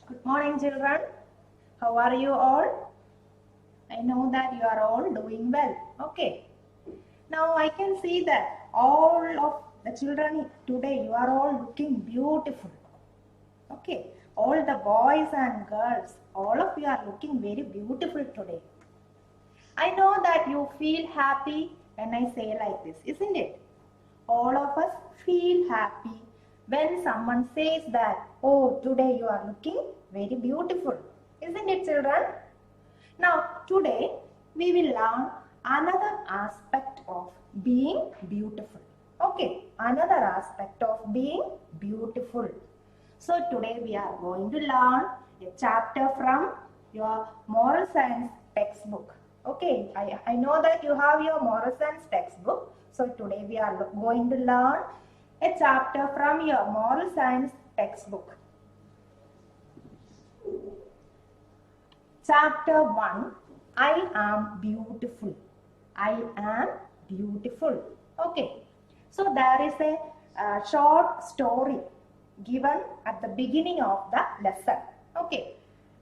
Good morning, children. How are you all? I know that you are all doing well. Okay. Now I can see that all of the children today, you are all looking beautiful. Okay. All the boys and girls, all of you are looking very beautiful today. I know that you feel happy when I say like this, isn't it? All of us feel happy when someone says that, oh, today you are looking very beautiful. Isn't it, children? Now, today we will learn another aspect of being beautiful. Okay, another aspect of being beautiful. So, today we are going to learn a chapter from your moral science textbook. Okay, I know that you have your moral science textbook. So, today we are going to learn a chapter from your moral science textbook. Chapter 1, I am beautiful. I am beautiful. Okay. So there is a short story given at the beginning of the lesson. Okay.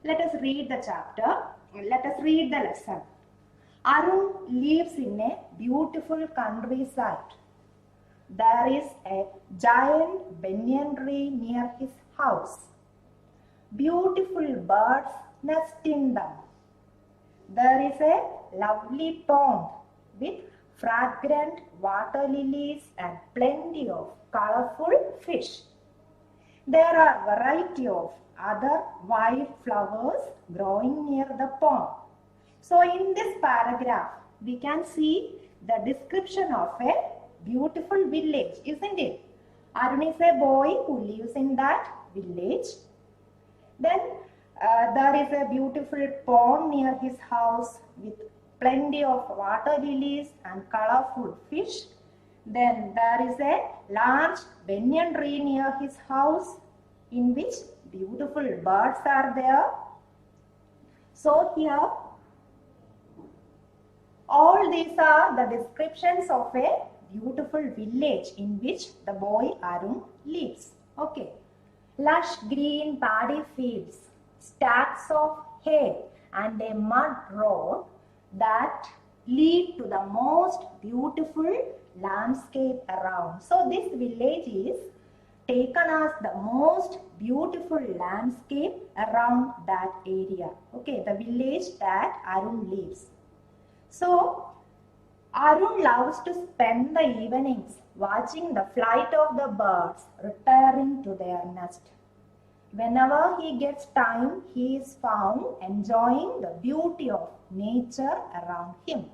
Let us read the chapter. Let us read the lesson. Arun lives in a beautiful countryside. There is a giant banyan tree near his house. Beautiful birds nest in them. There is a lovely pond with fragrant water lilies and plenty of colorful fish. There are variety of other wild flowers growing near the pond. So in this paragraph, we can see the description of a beautiful village, isn't it? Arun is a boy who lives in that village. Then there is a beautiful pond near his house with plenty of water lilies and colorful fish. Then there is a large banyan tree near his house in which beautiful birds are there. So here all these are the descriptions of a beautiful village in which the boy Arun lives. Okay. Lush green paddy fields, stacks of hay and a mud road that lead to the most beautiful landscape around. So this village is taken as the most beautiful landscape around that area. Okay, the village that Arun lives. So Arun loves to spend the evenings watching the flight of the birds retiring to their nest. Whenever he gets time, he is found enjoying the beauty of nature around him.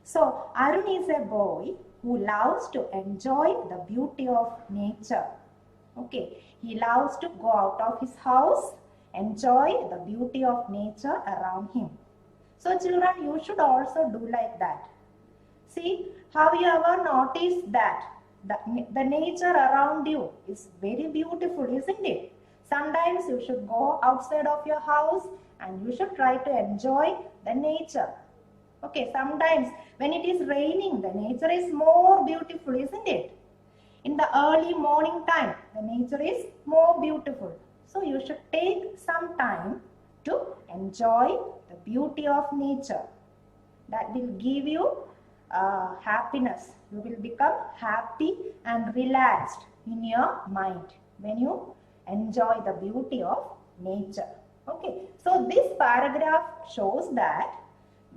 So Arun is a boy who loves to enjoy the beauty of nature. Okay, he loves to go out of his house, enjoy the beauty of nature around him. So children, you should also do like that. See, have you ever noticed that the nature around you is very beautiful, isn't it? Sometimes you should go outside of your house and you should try to enjoy the nature. Okay, sometimes when it is raining, the nature is more beautiful, isn't it? In the early morning time, the nature is more beautiful. So you should take some time to enjoy the beauty of nature. That will give you happiness. You will become happy and relaxed in your mind when you enjoy the beauty of nature. Okay, so this paragraph shows that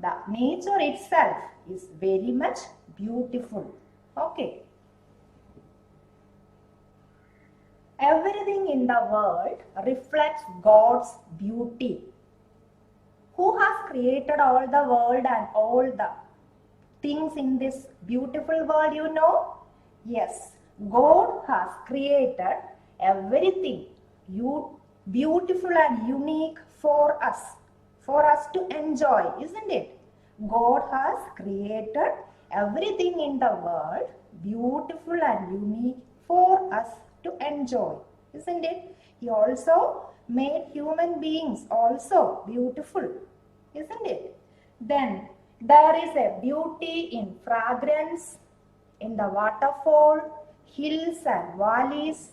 the nature itself is very much beautiful. Okay. Everything in the world reflects God's beauty. Who has created all the world and all the things in this beautiful world, you know? Yes, God has created everything beautiful and unique for us to enjoy, isn't it? God has created everything in the world beautiful and unique for us to enjoy, isn't it? He also made human beings also beautiful, isn't it? Then there is a beauty in fragrance, in the waterfall, hills and valleys,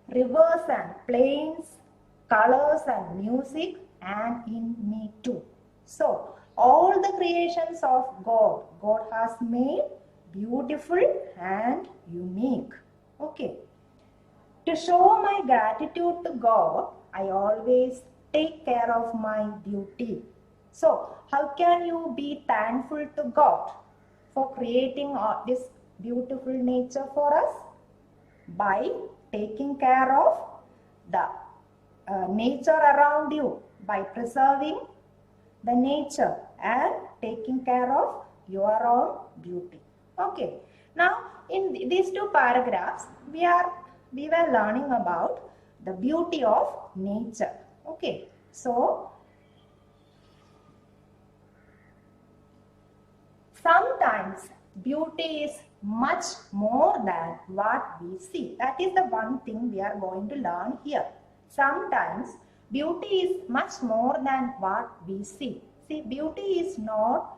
rivers and plains, colors and music, and in me too. So, all the creations of God has made beautiful and unique. Okay. To show my gratitude to God, I always take care of my beauty. So, how can you be thankful to God for creating this beautiful nature for us? By taking care of the nature around you, by preserving the nature and taking care of your own beauty. Okay. Now, in these two paragraphs, we were learning about the beauty of nature. Okay. So, sometimes beauty is much more than what we see. That is the one thing we are going to learn here. Sometimes beauty is much more than what we see. See, beauty is not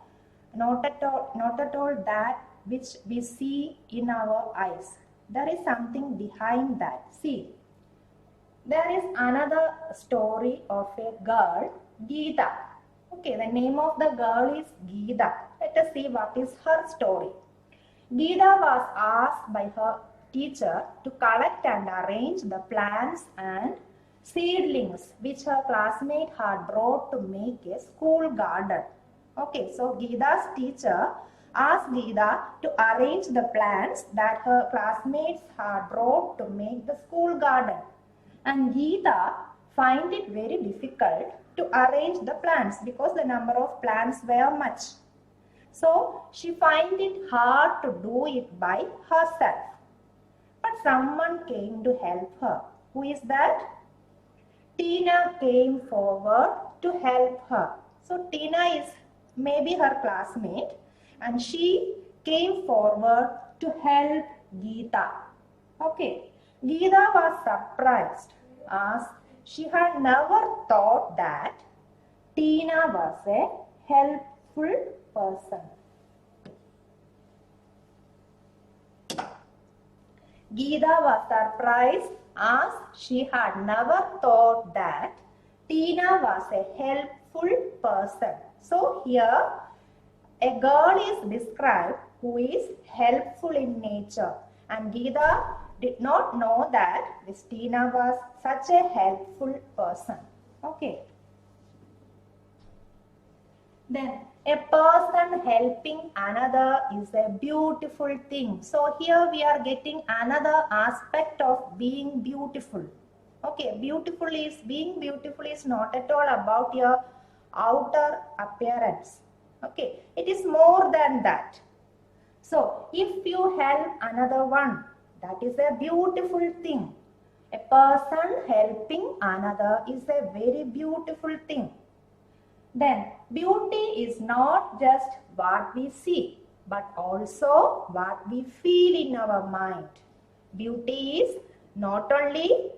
at all that which we see in our eyes. There is something behind that. See, there is another story of a girl, Geeta. Okay, the name of the girl is Geeta. Let us see what is her story. Geeta was asked by her teacher to collect and arrange the plants and seedlings which her classmate had brought to make a school garden. Okay, so Geeta's teacher asked Geeta to arrange the plants that her classmates had brought to make the school garden. And Geeta find it very difficult to arrange the plants because the number of plants were much. So she find it hard to do it by herself. But someone came to help her. Who is that? Tina came forward to help her. So Tina is maybe her classmate and she came forward to help Geeta. Okay. Geeta was surprised as she had never thought that Tina was a helpful person. Geeta was surprised as she had never thought that Tina was a helpful person. So here a girl is described who is helpful in nature, and Geeta did not know that this Tina was such a helpful person. Okay. Then a person helping another is a beautiful thing. So here we are getting another aspect of being beautiful. Okay, being beautiful is not at all about your outer appearance. Okay, it is more than that. So if you help another one, that is a beautiful thing. A person helping another is a very beautiful thing. Then beauty is not just what we see, but also what we feel in our mind. Beauty is not only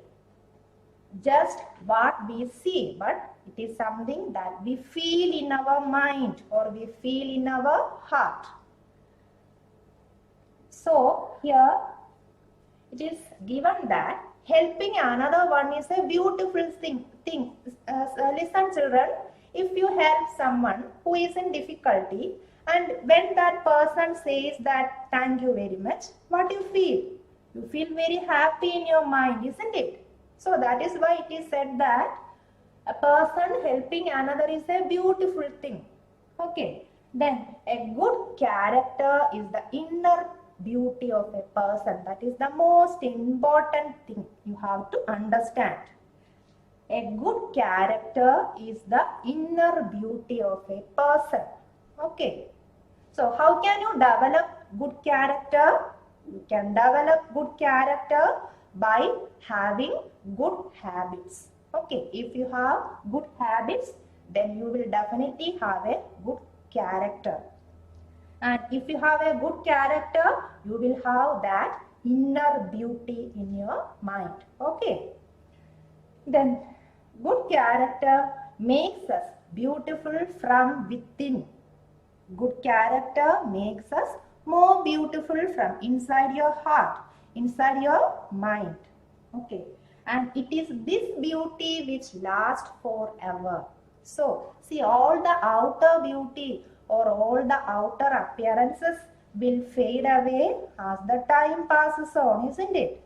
just what we see, but it is something that we feel in our mind or we feel in our heart. So here it is given that helping another one is a beautiful thing. Listen children, if you help someone who is in difficulty and when that person says that thank you very much, what do you feel? You feel very happy in your mind, isn't it? So that is why it is said that a person helping another is a beautiful thing. Okay. Then a good character is the inner beauty of a person. That is the most important thing you have to understand. A good character is the inner beauty of a person. Okay. So how can you develop good character? You can develop good character by having good habits. Okay. If you have good habits, then you will definitely have a good character. And if you have a good character, you will have that inner beauty in your mind. Okay. Then good character makes us beautiful from within. Good character makes us more beautiful from inside your heart, inside your mind. Okay. And it is this beauty which lasts forever. So, see, all the outer beauty or all the outer appearances will fade away as the time passes on, isn't it?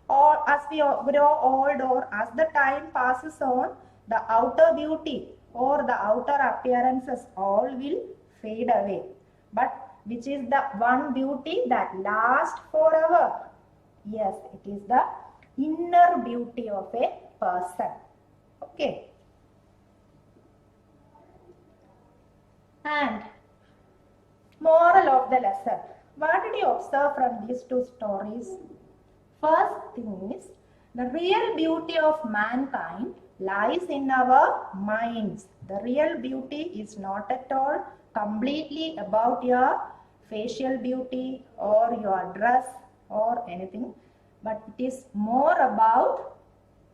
Or as we grow old or as the time passes on, the outer beauty or the outer appearances all will fade away. But which is the one beauty that lasts forever? Yes, it is the inner beauty of a person. Okay. And moral of the lesson. What did you observe from these two stories? First thing is, the real beauty of mankind lies in our minds. The real beauty is not at all completely about your facial beauty or your dress or anything, but it is more about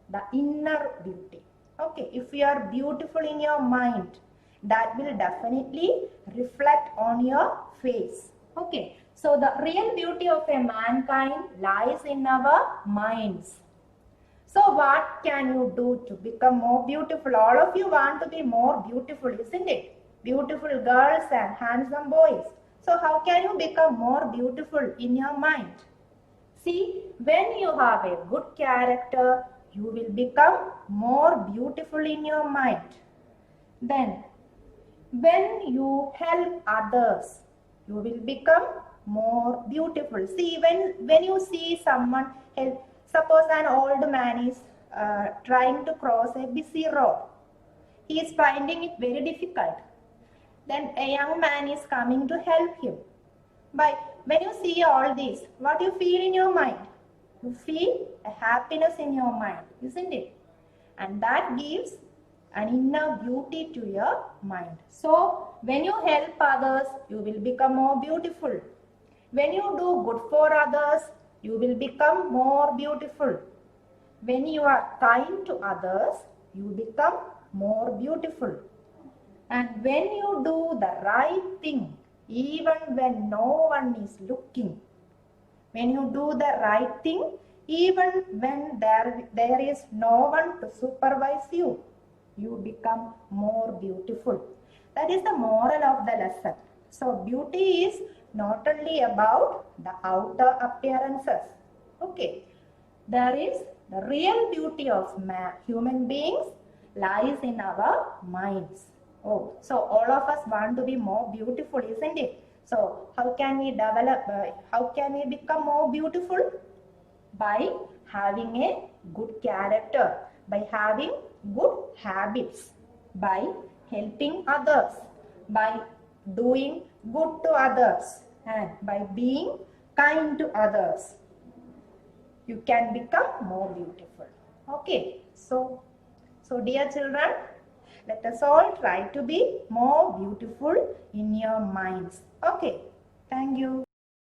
the inner beauty. Okay, if you are beautiful in your mind, that will definitely reflect on your face. Okay, so the real beauty of a mankind lies in our minds. So what can you do to become more beautiful? All of you want to be more beautiful, isn't it? Beautiful girls and handsome boys. So how can you become more beautiful in your mind? See, when you have a good character, you will become more beautiful in your mind. Then, when you help others, you will become more beautiful. See, when you see someone help, suppose an old man is trying to cross a busy road. He is finding it very difficult. Then a young man is coming to help him. When you see all this, what you feel in your mind? You feel a happiness in your mind, isn't it? And that gives an inner beauty to your mind. So, when you help others, you will become more beautiful. When you do good for others, you will become more beautiful. When you are kind to others, you become more beautiful. And when you do the right thing, even when no one is looking, when you do the right thing, even when there is no one to supervise you, you become more beautiful. That is the moral of the lesson. So beauty is not only about the outer appearances. Okay. There is the real beauty of human beings lies in our minds. Oh, so all of us want to be more beautiful, isn't it? So how can we how can we become more beautiful? By having a good character, by having good habits, by helping others, by doing good to others, and by being kind to others. You can become more beautiful. Okay, so dear children, let us all try to be more beautiful in your minds. Okay, thank you.